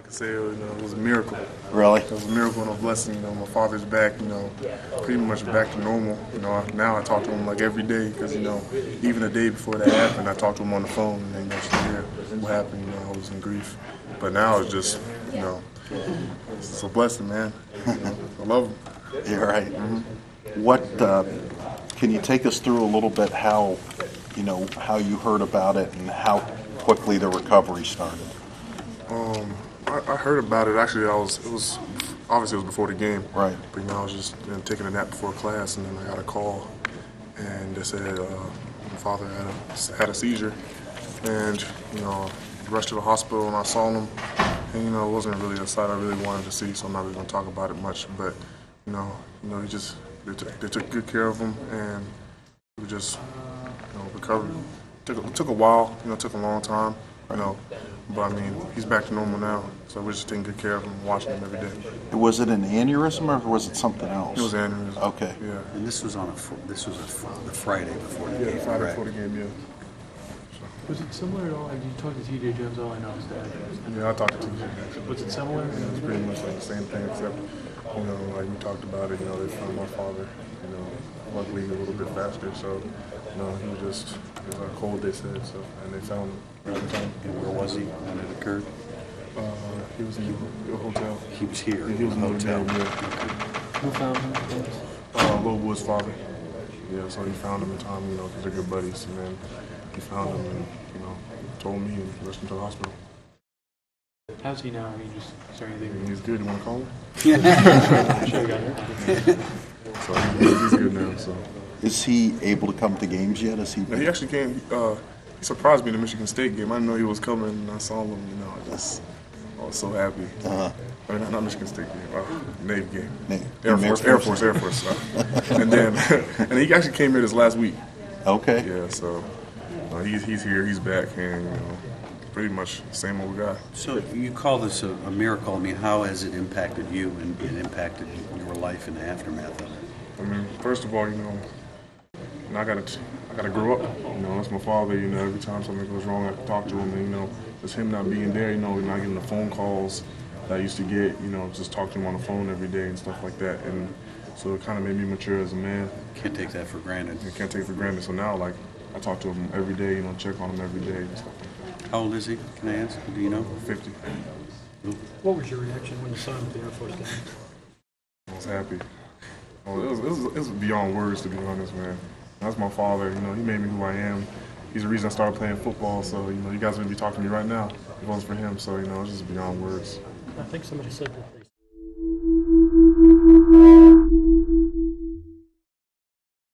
could say it was a miracle. Really? It was a miracle and a blessing. My father's back, pretty much back to normal. Now I talk to him like every day because, even the day before that happened, I talked to him on the phone and, just hear what happened. I was in grief. But now it's just, it's a blessing, man. I love him. You're right. Mm-hmm. What, can you take us through a little bit how you heard about it and how quickly the recovery started? I heard about it. Actually, it was obviously before the game. Right. But I was just taking a nap before class, and then I got a call, and they said my father had a seizure, and rushed to the hospital, and I saw him, and it wasn't really a sight I really wanted to see, so I'm not really gonna talk about it much. But they took good care of him, and we just recovered. Took a while, took a long time, but I mean, he's back to normal now, so we're just taking good care of him, watching him every day. Was it an aneurysm or was it something else? It was an aneurysm. Okay. Yeah. And this was the Friday before the game. Yeah, Friday before the game. Yeah. Was it similar at all? Did you talk to T.J. Jones? All I know is that. Yeah, I talked to T.J. actually. Was it similar? It was pretty much like the same thing, except like we talked about it. They found my father. Luckily a little bit faster. So he was a cold, they said. So and they found him right in time. And where was he when it occurred? He was in the hotel. He was here. Yeah, he was in the hotel. Yeah. Who found him? Lil Wood's father. Yeah, so he found him in time. Because they're good buddies, and then he found him and told me and rushed him to the hospital. How's he now? I mean, is there anything? He's good. You want to call him? I'm sure he got hurt. So he's good now. So. Is he able to come to games yet? Is he? No, he actually came. He surprised me in the Michigan State game. I didn't know he was coming, and I saw him. I was so happy. I mean, not Michigan State game, Navy game. Air Force. And then he actually came here this last week. Okay. Yeah, so he's here, he's back, and pretty much the same old guy. So you call this a miracle. I mean, how has it impacted you and impacted your life in the aftermath of it? I mean, first of all, I gotta grow up. That's my father. Every time something goes wrong, I have to talk to him. And just him not being there. Not getting the phone calls that I used to get. Just talk to him on the phone every day and stuff like that. And so it kind of made me mature as a man. Can't take that for granted. You can't take it for granted. So now, I talk to him every day. Check on him every day and stuff like that. How old is he? Can I ask? Do you know? 50. What was your reaction when you saw him at the Air Force game? I was happy. It was beyond words, to be honest, man. That's my father. He made me who I am. He's the reason I started playing football. So you guys wouldn't be talking to me right now if it wasn't for him. So it's just beyond words. I think somebody said that they